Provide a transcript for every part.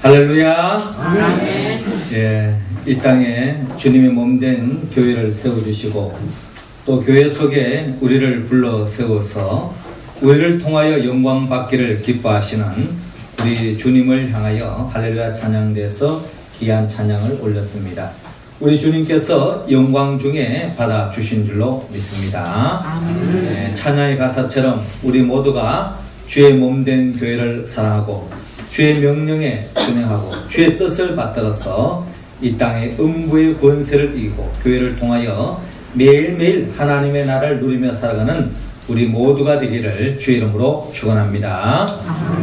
할렐루야. 아멘. 예, 이 땅에 주님의 몸된 교회를 세워주시고 또 교회 속에 우리를 불러 세워서 우리를 통하여 영광 받기를 기뻐하시는 우리 주님을 향하여 할렐루야 찬양대에서 귀한 찬양을 올렸습니다. 우리 주님께서 영광 중에 받아주신 줄로 믿습니다. 예, 찬양의 가사처럼 우리 모두가 주의 몸된 교회를 사랑하고 주의 명령에 순응하고 주의 뜻을 받들어서 이 땅의 음부의 권세를 이기고 교회를 통하여 매일매일 하나님의 나라를 누리며 살아가는 우리 모두가 되기를 주의 이름으로 축원합니다.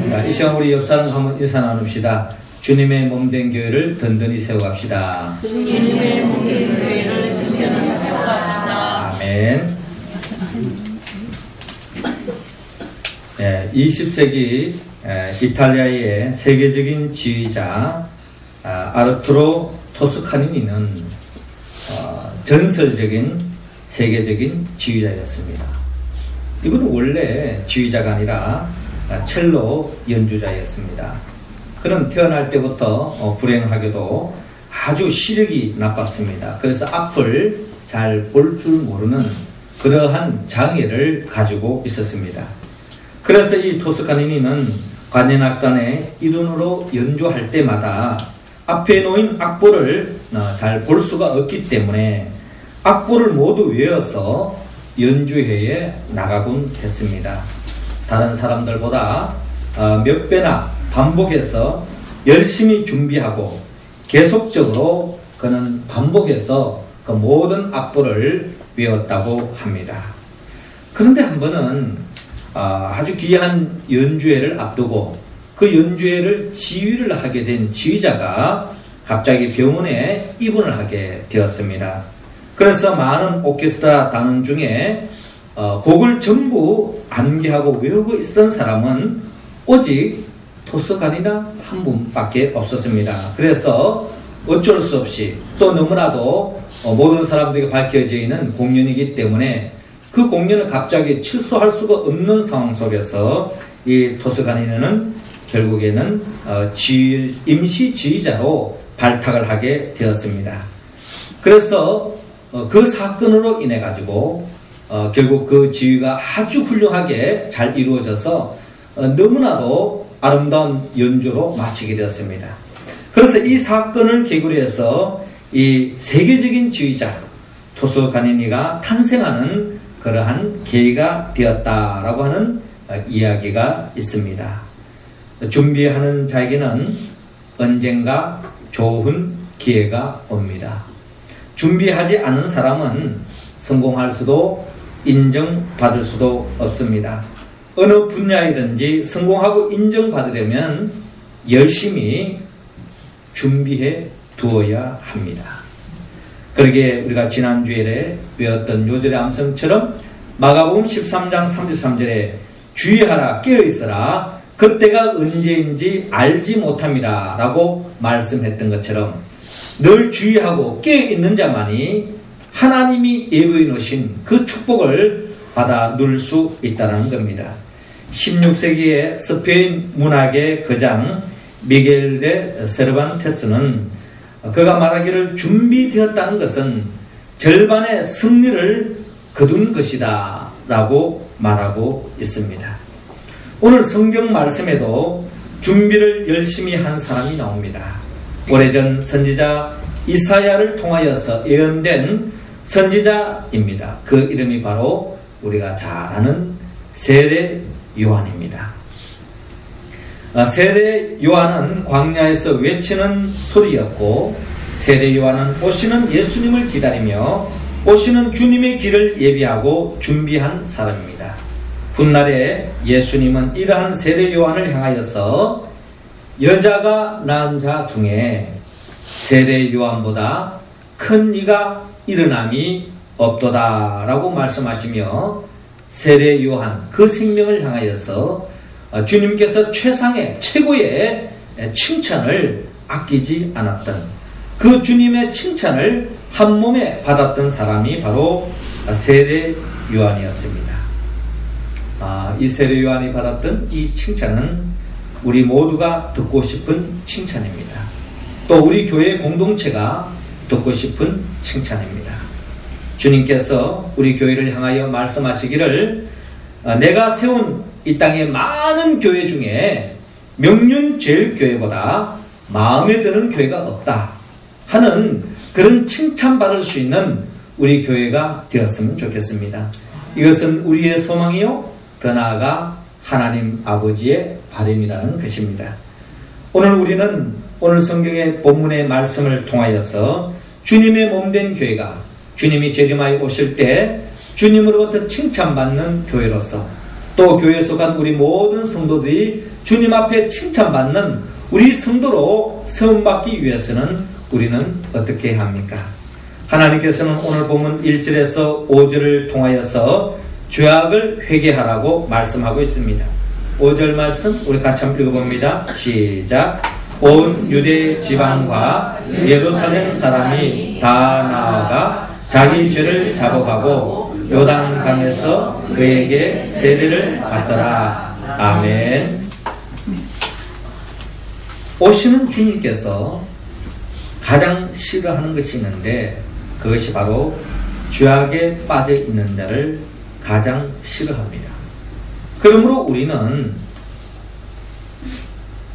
자, 이 시간 우리 옆 사람 한번 인사 나눕시다. 주님의 몸된 교회를 든든히 세워갑시다. 주님의 몸된 교회를 든든히 세워갑시다. 아멘. 예, 20세기 이탈리아의 세계적인 지휘자 아르투로 토스카니니는 전설적인 세계적인 지휘자였습니다. 이분은 원래 지휘자가 아니라 첼로 연주자였습니다. 그는 태어날 때부터 불행하게도 아주 시력이 나빴습니다. 그래서 앞을 잘 볼 줄 모르는 그러한 장애를 가지고 있었습니다. 그래서 이 토스카니니는 관현악단의 일원으로 연주할 때마다 앞에 놓인 악보를 잘 볼 수가 없기 때문에 악보를 모두 외워서 연주회에 나가곤 했습니다. 다른 사람들보다 몇 배나 반복해서 열심히 준비하고 계속적으로 그는 반복해서 그 모든 악보를 외웠다고 합니다. 그런데 한 번은 아주 귀한 연주회를 앞두고 그 연주회를 지휘를 하게 된 지휘자가 갑자기 병원에 입원을 하게 되었습니다. 그래서 많은 오케스트라 단원 중에 곡을 전부 암기하고 외우고 있었던 사람은 오직 토스카니나 한 분밖에 없었습니다. 그래서 어쩔 수 없이 또 너무나도 모든 사람들에게 밝혀져 있는 공연이기 때문에 그 공연을 갑자기 취소할 수가 없는 상황 속에서 이 토스카니는 결국에는 임시 지휘자로 발탁을 하게 되었습니다. 그래서 그 사건으로 인해 가지고 결국 그 지휘가 아주 훌륭하게 잘 이루어져서 너무나도 아름다운 연주로 마치게 되었습니다. 그래서 이 사건을 계기로 해서 이 세계적인 지휘자 토스카니니가 탄생하는 그러한 계기가 되었다라고 하는 이야기가 있습니다. 준비하는 자에게는 언젠가 좋은 기회가 옵니다. 준비하지 않은 사람은 성공할 수도 인정받을 수도 없습니다. 어느 분야이든지 성공하고 인정받으려면 열심히 준비해 두어야 합니다. 그러게 우리가 지난주에 외웠던 요절의 암성처럼 마가복음 13장 33절에 주의하라 깨어있어라 그때가 언제인지 알지 못합니다 라고 말씀했던 것처럼 늘 주의하고 깨어있는 자만이 하나님이 예고해 놓으신 그 축복을 받아 누릴 수 있다는 겁니다. 16세기의 스페인 문학의 거장 미겔 데 세르반테스는 그가 말하기를 준비되었다는 것은 절반의 승리를 거둔 것이다 라고 말하고 있습니다. 오늘 성경 말씀에도 준비를 열심히 한 사람이 나옵니다. 오래전 선지자 이사야를 통하여서 예언된 선지자입니다. 그 이름이 바로 우리가 잘 아는 세례 요한입니다. 세례 요한은 광야에서 외치는 소리였고 세례 요한은 오시는 예수님을 기다리며 오시는 주님의 길을 예비하고 준비한 사람입니다. 훗날에 예수님은 이러한 세례 요한을 향하여서 여자가 낳은 자 중에 세례 요한보다 큰 이가 일어남이 없도다 라고 말씀하시며 세례 요한 그 생명을 향하여서 주님께서 최상의 최고의 칭찬을 아끼지 않았던 그 주님의 칭찬을 한 몸에 받았던 사람이 바로 세례 요한이었습니다. 이 세례 요한이 받았던 이 칭찬은 우리 모두가 듣고 싶은 칭찬입니다. 또 우리 교회 공동체가 듣고 싶은 칭찬입니다. 주님께서 우리 교회를 향하여 말씀하시기를 내가 세운 이 땅의 많은 교회 중에 명륜제일교회보다 마음에 드는 교회가 없다 하는 그런 칭찬받을 수 있는 우리 교회가 되었으면 좋겠습니다. 이것은 우리의 소망이요 더 나아가 하나님 아버지의 바람이라는 것입니다. 우리는 오늘 성경의 본문의 말씀을 통하여서 주님의 몸된 교회가 주님이 재림하여 오실 때 주님으로부터 칭찬받는 교회로서 또 교회에 속한 우리 모든 성도들이 주님 앞에 칭찬받는 우리 성도로 세움받기 위해서는 우리는 어떻게 해야 합니까? 하나님께서는 오늘 본문 1절에서 5절을 통하여서 죄악을 회개하라고 말씀하고 있습니다. 5절 말씀 우리 같이 한번 읽어봅니다. 시작. 온 유대 지방과 예루살렘 사람이 다 나아가 자기 죄를 작업하고 요단강에서 그에게 세례를 받더라. 아멘. 오시는 주님께서 가장 싫어하는 것이 있는데 그것이 바로 죄악에 빠져 있는 자를 가장 싫어합니다. 그러므로 우리는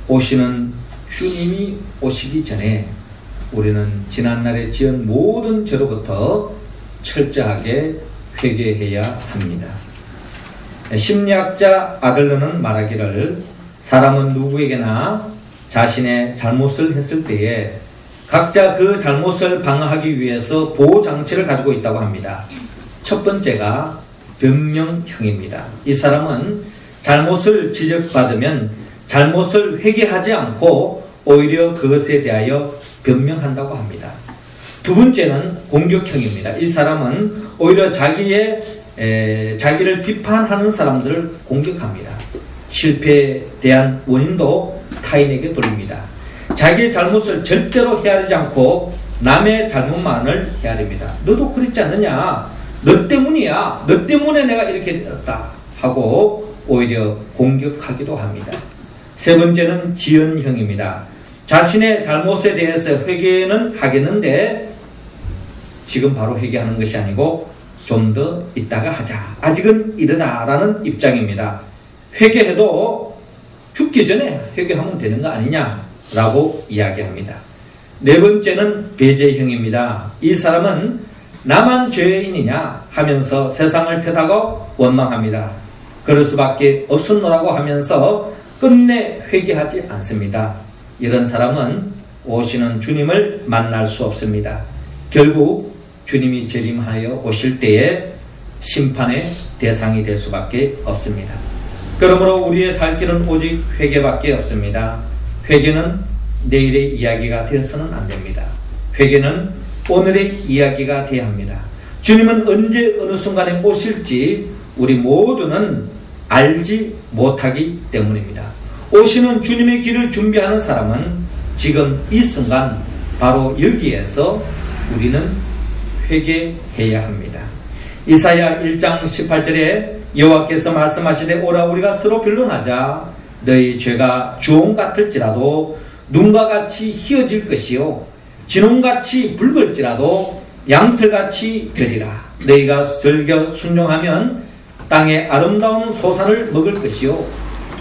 오시는 주님이 오시기 전에 우리는 지난날에 지은 모든 죄로부터 철저하게 회개해야 합니다. 심리학자 아들러는 말하기를 사람은 누구에게나 자신의 잘못을 했을 때에 각자 그 잘못을 방어하기 위해서 보호장치를 가지고 있다고 합니다. 첫 번째가 변명형입니다. 이 사람은 잘못을 지적받으면 잘못을 회개하지 않고 오히려 그것에 대하여 변명한다고 합니다. 두 번째는 공격형입니다. 이 사람은 오히려 자기를 비판하는 사람들을 공격합니다. 실패에 대한 원인도 타인에게 돌립니다. 자기의 잘못을 절대로 헤아리지 않고 남의 잘못만을 헤아립니다. 너도 그렇지 않느냐? 너 때문이야. 너 때문에 내가 이렇게 되었다 하고 오히려 공격하기도 합니다. 세 번째는 지연형입니다. 자신의 잘못에 대해서 회개는 하겠는데 지금 바로 회개하는 것이 아니고 좀 더 이따가 하자. 아직은 이르다라는 입장입니다. 회개해도 죽기 전에 회개하면 되는 거 아니냐라고 이야기합니다. 네 번째는 배제형입니다. 이 사람은 나만 죄인이냐 하면서 세상을 탓하고 원망합니다. 그럴 수밖에 없었노라고 하면서 끝내 회개하지 않습니다. 이런 사람은 오시는 주님을 만날 수 없습니다. 결국 주님이 재림하여 오실 때에 심판의 대상이 될 수밖에 없습니다. 그러므로 우리의 살 길은 오직 회개밖에 없습니다. 회개는 내일의 이야기가 되어서는 안 됩니다. 회개는 오늘의 이야기가 되어야 합니다. 주님은 언제 어느 순간에 오실지 우리 모두는 알지 못하기 때문입니다. 오시는 주님의 길을 준비하는 사람은 지금 이 순간 바로 여기에서 우리는 회개해야 합니다. 이사야 1장 18절에 여호와께서 말씀하시되 오라 우리가 서로 변론하자. 너희 죄가 주홍 같을지라도 눈과 같이 희어질 것이요 진홍같이 붉을지라도 양털같이 되리라. 너희가 즐겨 순종하면 땅의 아름다운 소산을 먹을 것이요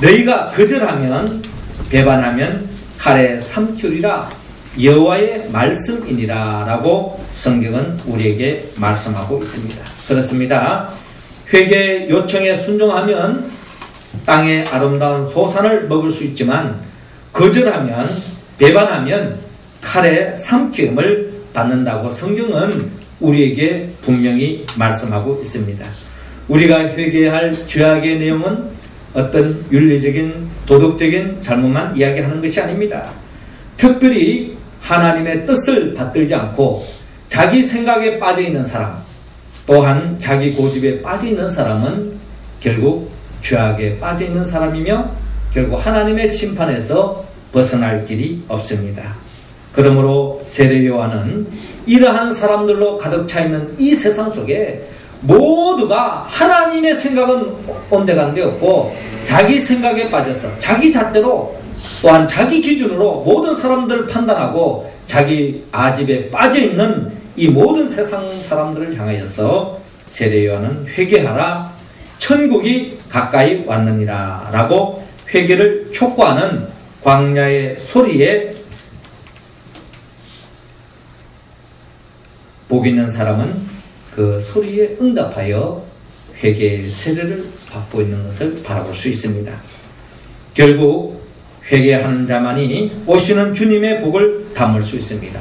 너희가 거절하면 배반하면 칼에 삼키리라. 여호와의 말씀이니라 라고 성경은 우리에게 말씀하고 있습니다. 그렇습니다. 회개 요청에 순종하면 땅의 아름다운 소산을 먹을 수 있지만 거절하면 배반하면 칼에 삼킴을 받는다고 성경은 우리에게 분명히 말씀하고 있습니다. 우리가 회개해야 할 죄악의 내용은 어떤 윤리적인 도덕적인 잘못만 이야기하는 것이 아닙니다. 특별히 하나님의 뜻을 받들지 않고 자기 생각에 빠져있는 사람 또한 자기 고집에 빠져있는 사람은 결국 죄악에 빠져있는 사람이며 결국 하나님의 심판에서 벗어날 길이 없습니다. 그러므로 세례 요한은 이러한 사람들로 가득 차 있는 이 세상 속에 모두가 하나님의 생각은 온데간데 없고 자기 생각에 빠져서 자기 잣대로 또한 자기 기준으로 모든 사람들을 판단하고 자기 아집에 빠져있는 이 모든 세상 사람들을 향하여서 세례 요한은 회개하라, 천국이 가까이 왔느니라 라고 회개를 촉구하는 광야의 소리에 복 있는 사람은 그 소리에 응답하여 회개의 세례를 받고 있는 것을 바라볼 수 있습니다. 결국 회개하는 자만이 오시는 주님의 복을 담을 수 있습니다.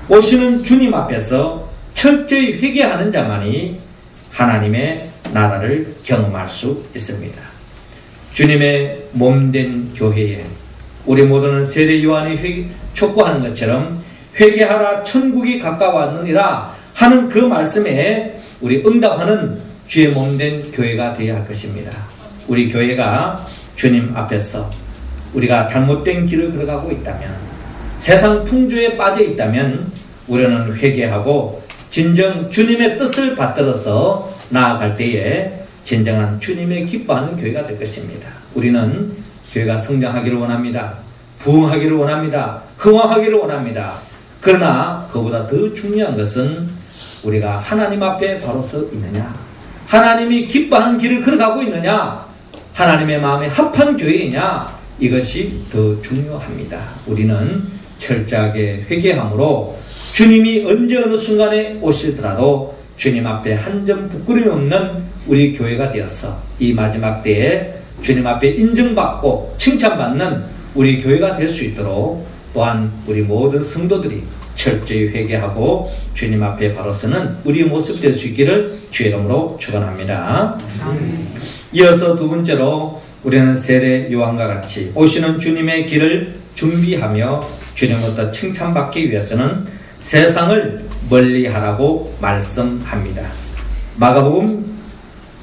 오시는 주님 앞에서 철저히 회개하는 자만이 하나님의 나라를 경험할 수 있습니다. 주님의 몸된 교회에 우리 모두는 세례 요한이 촉구하는 것처럼 회개하라, 천국이 가까웠느니라 하는 그 말씀에 우리 응답하는 주의 몸된 교회가 되어야 할 것입니다. 우리 교회가 주님 앞에서 우리가 잘못된 길을 걸어가고 있다면, 세상 풍조에 빠져 있다면 우리는 회개하고 진정 주님의 뜻을 받들어서 나아갈 때에 진정한 주님의 기뻐하는 교회가 될 것입니다. 우리는 교회가 성장하기를 원합니다. 부흥하기를 원합니다. 흥왕하기를 원합니다. 그러나 그보다 더 중요한 것은 우리가 하나님 앞에 바로 서 있느냐, 하나님이 기뻐하는 길을 걸어가고 있느냐, 하나님의 마음에 합한 교회이냐, 이것이 더 중요합니다. 우리는 철저하게 회개함으로 주님이 언제 어느 순간에 오시더라도 주님 앞에 한 점 부끄러움이 없는 우리 교회가 되어서 이 마지막 때에 주님 앞에 인정받고 칭찬받는 우리 교회가 될 수 있도록 또한 우리 모든 성도들이 철저히 회개하고 주님 앞에 바로 서는 우리의 모습 될 수 있기를 주의 이름으로 축원합니다. 이어서 두 번째로 우리는 세례 요한과 같이 오시는 주님의 길을 준비하며 주님으로부터 칭찬받기 위해서는 세상을 멀리하라고 말씀합니다. 마가복음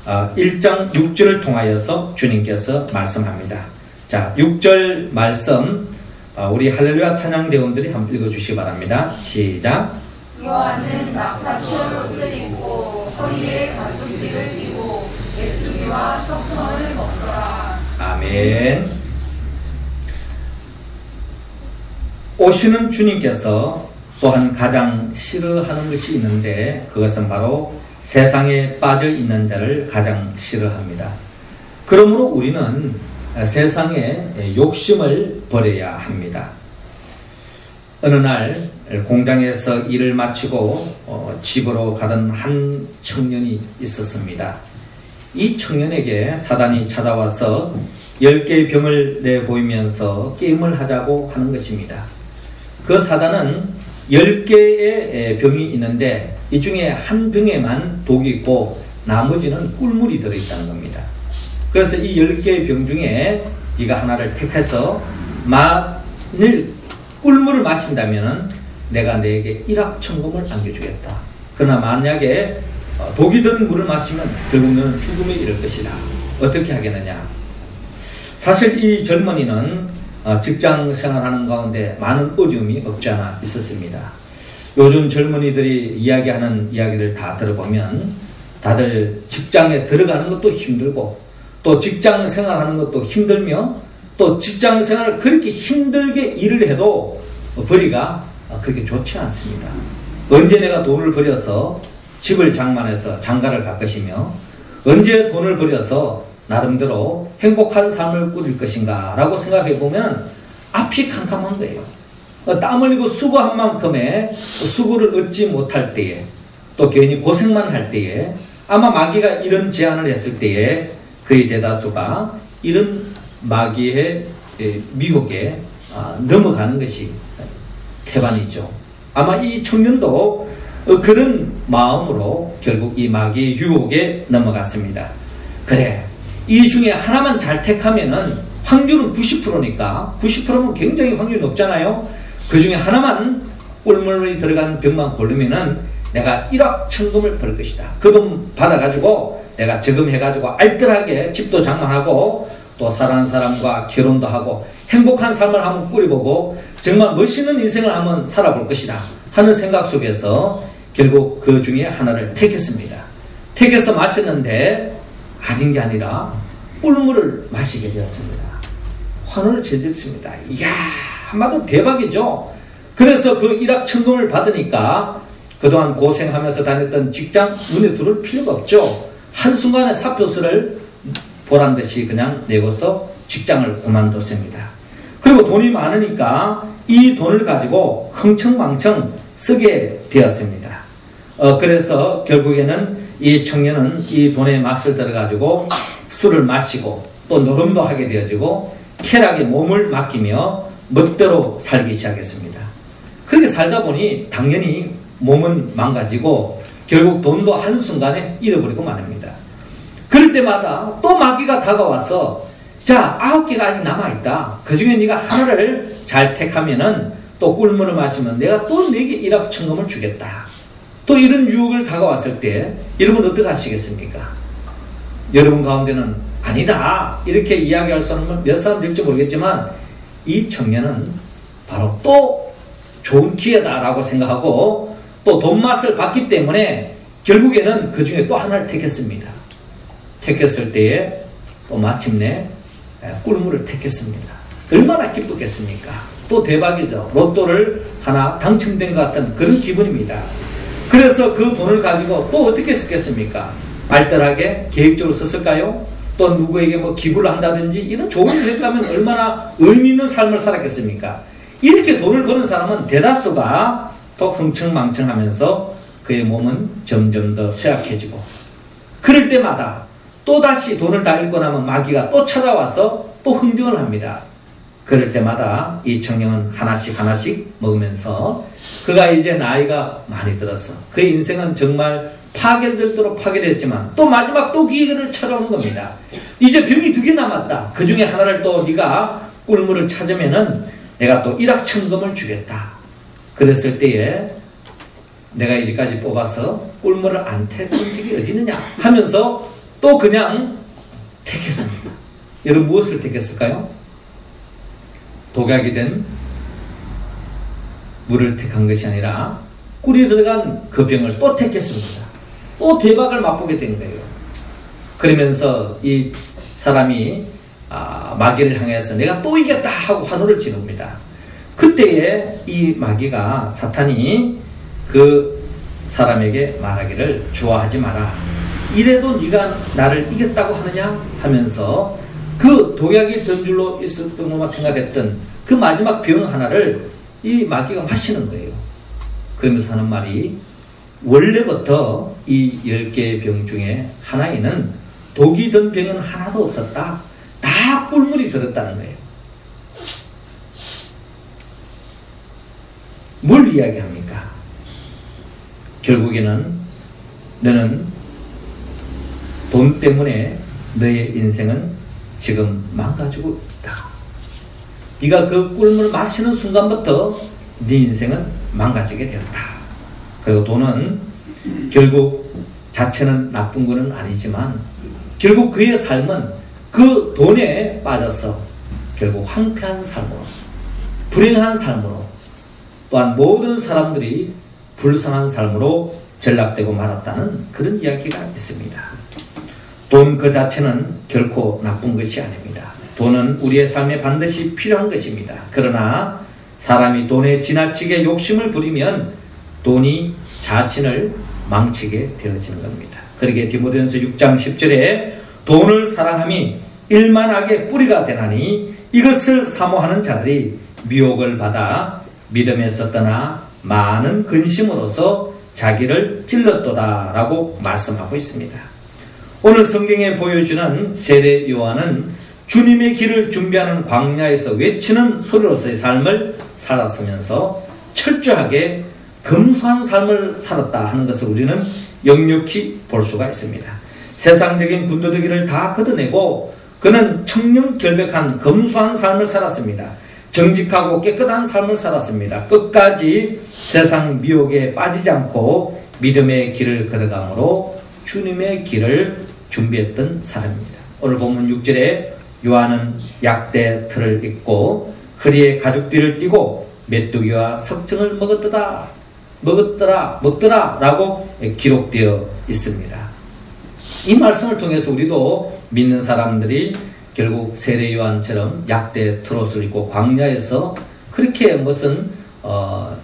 1장 6절을 통하여서 주님께서 말씀합니다. 자, 6절 말씀 우리 할렐루야 찬양대원들이 한번 읽어주시기 바랍니다. 시작. 요한은 낙타처럼 옷을 입고 허리에 가죽띠를 띠고 메뚜기와 석청을 먹더라. 아멘. 오시는 주님께서 또한 가장 싫어하는 것이 있는데 그것은 바로 세상에 빠져 있는 자를 가장 싫어합니다. 그러므로 우리는 세상의 욕심을 버려야 합니다. 어느 날 공장에서 일을 마치고 집으로 가던 한 청년이 있었습니다. 이 청년에게 사단이 찾아와서 10개의 병을 내보이면서 게임을 하자고 하는 것입니다. 그 사단은 10개의 병이 있는데 이 중에 한 병에만 독이 있고 나머지는 꿀물이 들어있다는 겁니다. 그래서 이 10개의 병 중에 네가 하나를 택해서 만일 꿀물을 마신다면 내가 너에게 일확천금을 안겨주겠다. 그러나 만약에 독이 든 물을 마시면 결국 너는 죽음에 이를 것이다. 어떻게 하겠느냐. 사실 이 젊은이는 직장 생활하는 가운데 많은 어려움이 없지 않아 있었습니다. 요즘 젊은이들이 이야기하는 이야기를 다 들어보면 다들 직장에 들어가는 것도 힘들고 또 직장 생활하는 것도 힘들며 또 직장 생활을 그렇게 힘들게 일을 해도 벌이가 그렇게 좋지 않습니다. 언제 내가 돈을 벌여서 집을 장만해서 장가를 갈 것이며 언제 돈을 벌여서 나름대로 행복한 삶을 꾸릴 것인가 라고 생각해 보면 앞이 캄캄한 거예요. 땀 흘리고 수고한 만큼의 수고를 얻지 못할 때에 또 괜히 고생만 할 때에 아마 마귀가 이런 제안을 했을 때에 거의 대다수가 이런 마귀의 미혹에 넘어가는 것이 태반이죠. 아마 이 청년도 그런 마음으로 결국 이 마귀의 유혹에 넘어갔습니다. 그래, 이 중에 하나만 잘 택하면은 확률은 90%니까 90%면 굉장히 확률이 높잖아요. 그 중에 하나만 꿀물이 들어간 병만 고르면은 내가 1억 천금을 벌 것이다. 그 돈 받아가지고 내가 저금해가지고 알뜰하게 집도 장만하고 또 사랑하는 사람과 결혼도 하고 행복한 삶을 한번 꾸려보고 정말 멋있는 인생을 한번 살아볼 것이다 하는 생각 속에서 결국 그 중에 하나를 택했습니다. 택해서 마셨는데 아닌 게 아니라 꿀물을 마시게 되었습니다. 환호를 제지했습니다. 이야, 한마디로 대박이죠. 그래서 그 일확천금을 받으니까 그동안 고생하면서 다녔던 직장 눈에 들어올 필요가 없죠. 한순간에 사표서를 보란 듯이 그냥 내고서 직장을 그만뒀습니다. 그리고 돈이 많으니까 이 돈을 가지고 흥청망청 쓰게 되었습니다. 그래서 결국에는 이 청년은 이 돈의 맛을 들어가지고 술을 마시고 또 노름도 하게 되어지고 쾌락에 몸을 맡기며 멋대로 살기 시작했습니다. 그렇게 살다 보니 당연히 몸은 망가지고 결국 돈도 한순간에 잃어버리고 말입니다. 그럴 때마다 또 마귀가 다가와서 자, 9개가 아직 남아있다. 그 중에 네가 하나를 잘 택하면은 또 꿀물을 마시면 내가 또 네게 일확천금을 주겠다. 또 이런 유혹을 다가왔을 때 여러분 어떻게 하시겠습니까? 여러분 가운데는 아니다 이렇게 이야기할 사람은 몇 사람 될지 모르겠지만 이 청년은 바로 또 좋은 기회다라고 생각하고 또 돈맛을 봤기 때문에 결국에는 그 중에 또 하나를 택했습니다. 택했을 때에 또 마침내 꿀물을 택했습니다. 얼마나 기쁘겠습니까? 또 대박이죠. 로또를 하나 당첨된 것 같은 그런 기분입니다. 그래서 그 돈을 가지고 또 어떻게 썼겠습니까? 알뜰하게 계획적으로 썼을까요? 또 누구에게 뭐 기부를 한다든지 이런 좋은 일을 했다면 얼마나 의미 있는 삶을 살았겠습니까? 이렇게 돈을 버는 사람은 대다수가 또 흥청망청하면서 그의 몸은 점점 더 쇠약해지고 그럴 때마다 또다시 돈을 다 잃고 나면 마귀가 또 찾아와서 또 흥정을 합니다. 그럴 때마다 이 청년은 하나씩 먹으면서 그가 이제 나이가 많이 들었어. 그의 인생은 정말 파괴될 파괴됐지만 또 마지막 또 기회를 찾아오는 겁니다. 이제 병이 2개 남았다. 그 중에 하나를 또 네가 꿀물을 찾으면은 내가 또 일확천금을 주겠다. 그랬을 때에 내가 이제까지 뽑아서 꿀물을 안 택한 적이 어디 있느냐 하면서 또 그냥 택했습니다. 여러분 무엇을 택했을까요? 독약이 된 물을 택한 것이 아니라 꿀이 들어간 그 병을 또 택했습니다. 또 대박을 맛보게 된 거예요. 그러면서 이 사람이 마귀를 향해서 내가 또 이겼다 하고 환호를 지릅니다. 그때에 이 마귀가 사탄이 그 사람에게 말하기를 좋아하지 마라. 이래도 네가 나를 이겼다고 하느냐 하면서 그 독약이 든 줄로 있었던 것만 생각했던 그 마지막 병 하나를 이 마귀가 마시는 거예요. 그러면서 하는 말이 원래부터 이 10개의 병 중에 하나에는 독이 든 병은 하나도 없었다. 다 꿀물이 들었다는 거예요. 뭘 이야기합니까? 결국에는 너는 돈 때문에 너의 인생은 지금 망가지고 있다. 네가 그 꿀물을 마시는 순간부터 네 인생은 망가지게 되었다. 그리고 돈은 결국 자체는 나쁜 것은 아니지만 결국 그의 삶은 그 돈에 빠져서 결국 황폐한 삶으로 불행한 삶으로 또한 모든 사람들이 불쌍한 삶으로 전락되고 말았다는 그런 이야기가 있습니다. 돈 그 자체는 결코 나쁜 것이 아닙니다. 돈은 우리의 삶에 반드시 필요한 것입니다. 그러나 사람이 돈에 지나치게 욕심을 부리면 돈이 자신을 망치게 되어지는 겁니다. 그러기에 디모데전서 6장 10절에 돈을 사랑함이 일만하게 뿌리가 되나니 이것을 사모하는 자들이 미혹을 받아 믿음에서 떠나 많은 근심으로서 자기를 찔렀도다 라고 말씀하고 있습니다. 오늘 성경에 보여주는 세례 요한은 주님의 길을 준비하는 광야에서 외치는 소리로서의 삶을 살았으면서 철저하게 검소한 삶을 살았다 하는 것을 우리는 역력히 볼 수가 있습니다. 세상적인 군더더기를 다 걷어내고 그는 청렴결백한 검소한 삶을 살았습니다. 정직하고 깨끗한 삶을 살았습니다. 끝까지 세상 미혹에 빠지지 않고 믿음의 길을 걸어가므로 주님의 길을 준비했던 사람입니다. 오늘 본문 6절에 요한은 약대 틀을 입고 허리에 가죽띠를 띠고 메뚜기와 석청을 먹더라 라고 기록되어 있습니다. 이 말씀을 통해서 우리도 믿는 사람들이 결국 세례 요한처럼 약대 트롯을 입고 광야에서 그렇게 무슨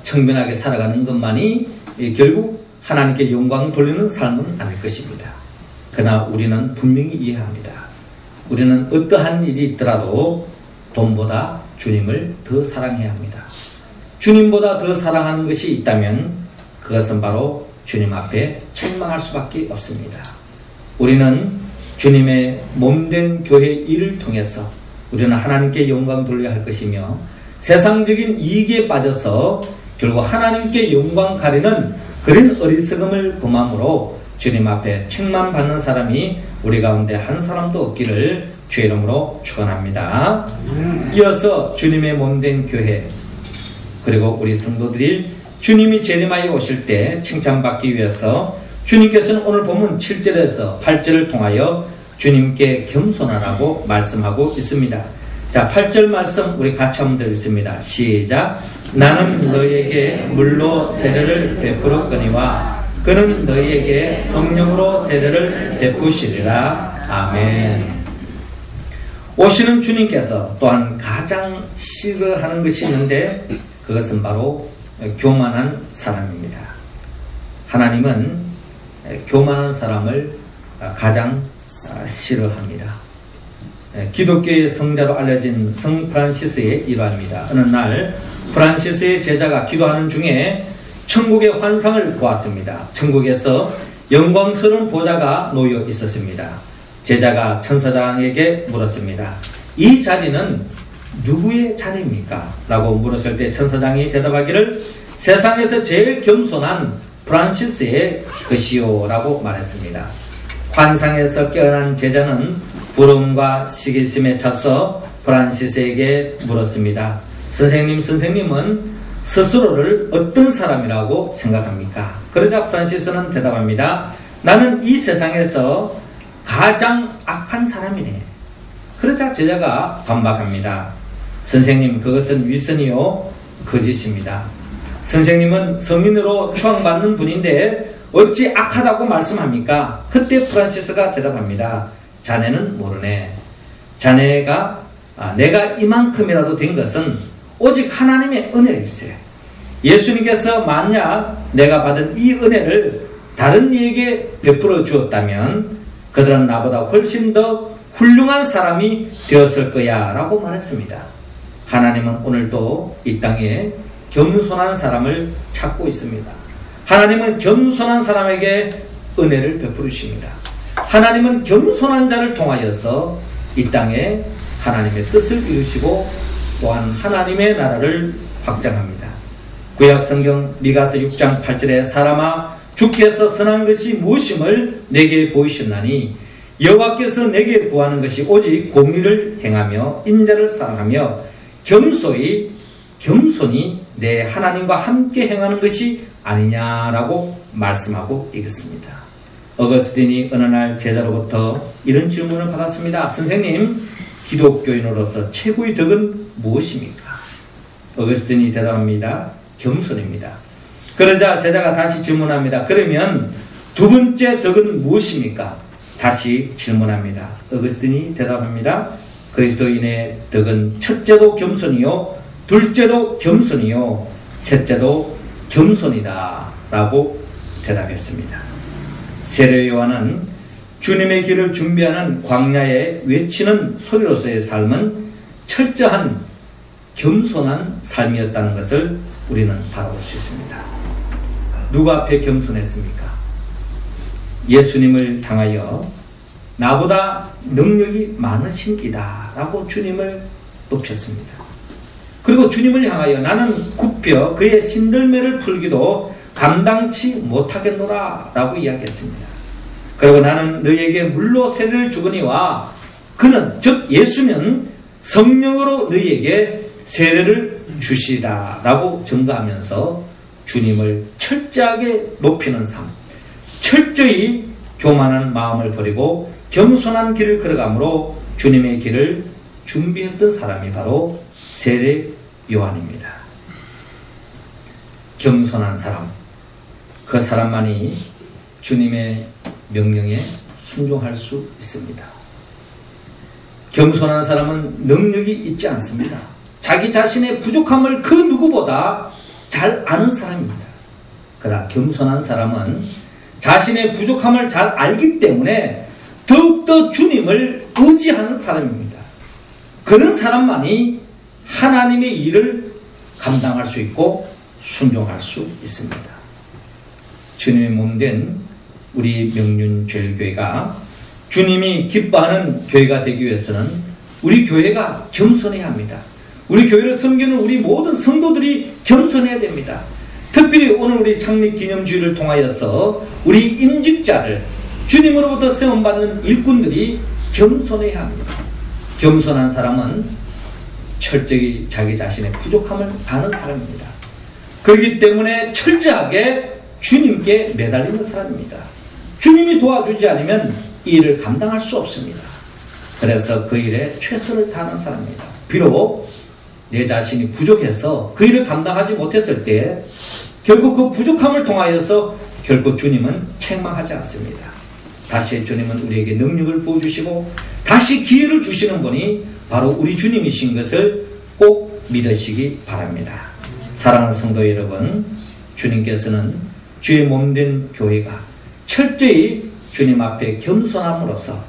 청변하게 살아가는 것만이 결국 하나님께 영광 돌리는 삶은 아닐 것입니다. 그러나 우리는 분명히 이해합니다. 우리는 어떠한 일이 있더라도 돈보다 주님을 더 사랑해야 합니다. 주님보다 더 사랑하는 것이 있다면 그것은 바로 주님 앞에 책망할 수밖에 없습니다. 우리는 주님의 몸된 교회 일을 통해서 우리는 하나님께 영광 돌려야 할 것이며 세상적인 이익에 빠져서 결국 하나님께 영광 가리는 그런 어리석음을 범함으로 주님 앞에 책망받는 사람이 우리 가운데 한 사람도 없기를 주의 이름으로 축원합니다. 이어서 주님의 몸된 교회 그리고 우리 성도들이 주님이 재림하여 오실 때 칭찬받기 위해서 주님께서는 오늘 본문 7절에서 8절을 통하여 주님께 겸손하라고 말씀하고 있습니다. 자, 8절 말씀 우리 같이 한번 드리겠습니다. 시작. 나는 너희에게 물로 세례를 베풀었거니와 그는 너희에게 성령으로 세례를 베푸시리라. 아멘. 오시는 주님께서 또한 가장 싫어하는 것이 있는데 그것은 바로 교만한 사람입니다. 하나님은 교만한 사람을 가장 싫어합니다. 기독교의 성자로 알려진 성 프란시스의 일화입니다. 어느 날 프란시스의 제자가 기도하는 중에 천국의 환상을 보았습니다. 천국에서 영광스러운 보좌가 놓여 있었습니다. 제자가 천사장에게 물었습니다. 이 자리는 누구의 자리입니까? 라고 물었을 때 천사장이 대답하기를 세상에서 제일 겸손한 프란시스의 것이요 라고 말했습니다. 환상에서 깨어난 제자는 부러움과 시기심에 차서 프란시스에게 물었습니다. 선생님은 스스로를 어떤 사람이라고 생각합니까? 그러자 프란시스는 대답합니다. 나는 이 세상에서 가장 악한 사람이네. 그러자 제자가 반박합니다. 선생님, 그것은 위선이요 거짓입니다. 선생님은 성인으로 추앙받는 분인데 어찌 악하다고 말씀합니까? 그때 프란시스가 대답합니다. 자네는 모르네. 자네가 내가 이만큼이라도 된 것은 오직 하나님의 은혜일세. 예수님께서 만약 내가 받은 이 은혜를 다른 이에게 베풀어 주었다면 그들은 나보다 훨씬 더 훌륭한 사람이 되었을 거야 라고 말했습니다. 하나님은 오늘도 이 땅에 겸손한 사람을 찾고 있습니다. 하나님은 겸손한 사람에게 은혜를 베푸십니다. 하나님은 겸손한 자를 통하여서 이 땅에 하나님의 뜻을 이루시고 또한 하나님의 나라를 확장합니다. 구약 성경 미가서 6장 8절에 사람아 주께서 선한 것이 무엇임을 내게 보이셨나니 여호와께서 내게 구하는 것이 오직 공의를 행하며 인자를 사랑하며 겸손히 내 하나님과 함께 행하는 것이 아니냐라고 말씀하고 있습니다. 어거스틴이 어느 날 제자로부터 이런 질문을 받았습니다. 선생님, 기독교인으로서 최고의 덕은 무엇입니까? 어거스틴이 대답합니다. 겸손입니다. 그러자 제자가 다시 질문합니다. 그러면 두 번째 덕은 무엇입니까? 다시 질문합니다. 어거스틴이 대답합니다. 그리스도인의 덕은 첫째도 겸손이요, 둘째도 겸손이요, 셋째도 겸손이다 라고 대답했습니다. 세례 요한은 주님의 길을 준비하는 광야에 외치는 소리로서의 삶은 철저한 겸손한 삶이었다는 것을 우리는 바라볼 수 있습니다. 누구 앞에 겸손했습니까? 예수님을 향하여 나보다 능력이 많으신 이다 라고 주님을 높였습니다. 그리고 주님을 향하여 나는 굽혀 그의 신들매를 풀기도 감당치 못하겠노라 라고 이야기했습니다. 그리고 나는 너희에게 물로 세례를 주거니와 그는 즉 예수는 성령으로 너희에게 세례를 주시다 라고 증거하면서 주님을 철저하게 높이는 삶, 철저히 교만한 마음을 버리고 겸손한 길을 걸어가므로 주님의 길을 준비했던 사람이 바로 세례 요한입니다. 겸손한 사람, 그 사람만이 주님의 명령에 순종할 수 있습니다. 겸손한 사람은 능력이 있지 않습니다. 자기 자신의 부족함을 그 누구보다 잘 아는 사람입니다. 그러나 겸손한 사람은 자신의 부족함을 잘 알기 때문에 더욱더 주님을 의지하는 사람입니다. 그런 사람만이 하나님의 일을 감당할 수 있고 순종할 수 있습니다. 주님의 몸된 우리 명륜제일교회가 주님이 기뻐하는 교회가 되기 위해서는 우리 교회가 겸손해야 합니다. 우리 교회를 섬기는 우리 모든 성도들이 겸손해야 됩니다. 특별히 오늘 우리 창립기념주의를 통하여서 우리 임직자들, 주님으로부터 세움받는 일꾼들이 겸손해야 합니다. 겸손한 사람은 철저히 자기 자신의 부족함을 아는 사람입니다. 그렇기 때문에 철저하게 주님께 매달리는 사람입니다. 주님이 도와주지 않으면 이 일을 감당할 수 없습니다. 그래서 그 일에 최선을 다하는 사람입니다. 비록 내 자신이 부족해서 그 일을 감당하지 못했을 때 결국 그 부족함을 통하여서 결코 주님은 책망하지 않습니다. 다시 주님은 우리에게 능력을 부어주시고 다시 기회를 주시는 분이 바로 우리 주님이신 것을 꼭 믿으시기 바랍니다. 사랑하는 성도 여러분, 주님께서는 주의 몸된 교회가 철저히 주님 앞에 겸손함으로써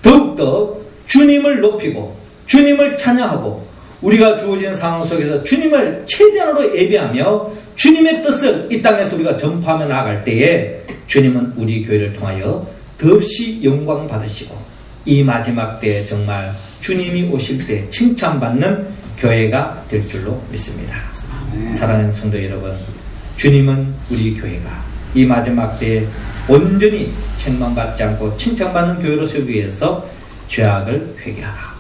더욱더 주님을 높이고 주님을 찬양하고 우리가 주어진 상황 속에서 주님을 최대한으로 예배하며 주님의 뜻을 이 땅에서 우리가 전파하며 나아갈 때에 주님은 우리 교회를 통하여 더없이 영광 받으시고 이 마지막 때에 정말 주님이 오실 때 칭찬받는 교회가 될 줄로 믿습니다. 사랑하는 성도 여러분, 주님은 우리 교회가 이 마지막 때에 온전히 책망받지 않고 칭찬받는 교회로 세우기 위해서 죄악을 회개하라,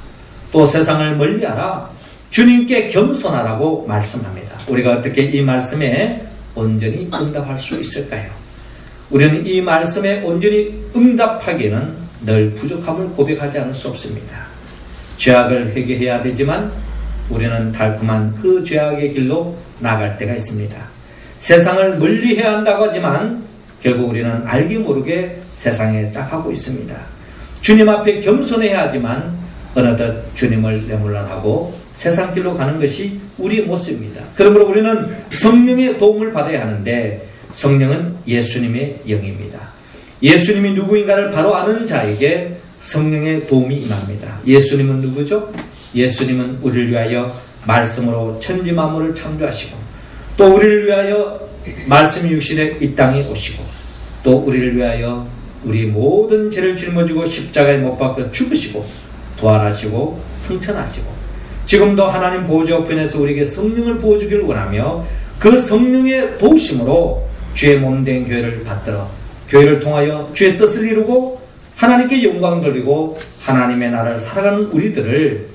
또 세상을 멀리하라, 주님께 겸손하라고 말씀합니다. 우리가 어떻게 이 말씀에 온전히 응답할 수 있을까요? 우리는 이 말씀에 온전히 응답하기에는 늘 부족함을 고백하지 않을 수 없습니다. 죄악을 회개해야 되지만 우리는 달콤한 그 죄악의 길로 나갈 때가 있습니다. 세상을 멀리해야 한다고 하지만 결국 우리는 알게 모르게 세상에 짝하고 있습니다. 주님 앞에 겸손해야 하지만 어느덧 주님을 내몰라하고 세상 길로 가는 것이 우리의 모습입니다. 그러므로 우리는 성령의 도움을 받아야 하는데 성령은 예수님의 영입니다. 예수님이 누구인가를 바로 아는 자에게 성령의 도움이 임합니다. 예수님은 누구죠? 예수님은 우리를 위하여 말씀으로 천지 만물을 창조하시고 또 우리를 위하여 말씀이 육신에 이 땅에 오시고 또 우리를 위하여 우리 모든 죄를 짊어지고 십자가에 못 박혀 죽으시고 부활하시고 승천하시고 지금도 하나님 보좌 우편에서 우리에게 성령을 부어주기를 원하며 그 성령의 도우심으로 주의 몸된 교회를 받들어 교회를 통하여 주의 뜻을 이루고 하나님께 영광 돌리고 하나님의 나라를 살아가는 우리들을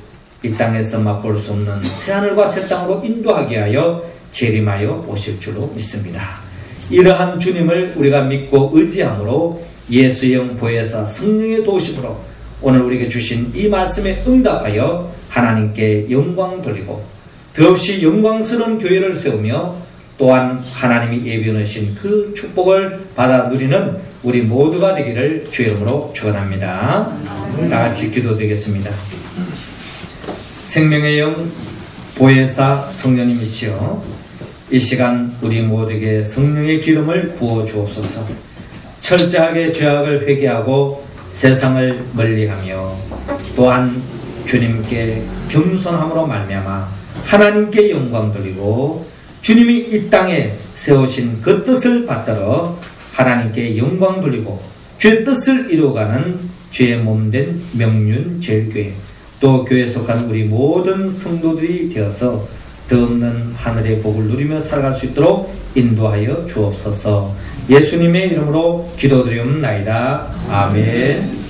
이 땅에서 맛볼 수 없는 새하늘과 새 땅으로 인도하게 하여 재림하여 오실 줄로 믿습니다. 이러한 주님을 우리가 믿고 의지함으로 예수의 영 보혜사 성령의 도우심으로 오늘 우리에게 주신 이 말씀에 응답하여 하나님께 영광 돌리고 더없이 영광스러운 교회를 세우며 또한 하나님이 예비하신 그 축복을 받아 누리는 우리 모두가 되기를 주의 이름으로 축원합니다. 다 같이 기도드리겠습니다. 생명의 영 보혜사 성령님이시여, 이 시간 우리 모두에게 성령의 기름을 부어 주옵소서. 철저하게 죄악을 회개하고 세상을 멀리하며 또한 주님께 겸손함으로 말미암아 하나님께 영광 돌리고 주님이 이 땅에 세우신 그 뜻을 받들어 하나님께 영광 돌리고 주의 뜻을 이루어가는 주의 몸된 명륜제일교회 또 교회에 속한 우리 모든 성도들이 되어서 더 없는 하늘의 복을 누리며 살아갈 수 있도록 인도하여 주옵소서. 예수님의 이름으로 기도드리옵나이다. 아멘.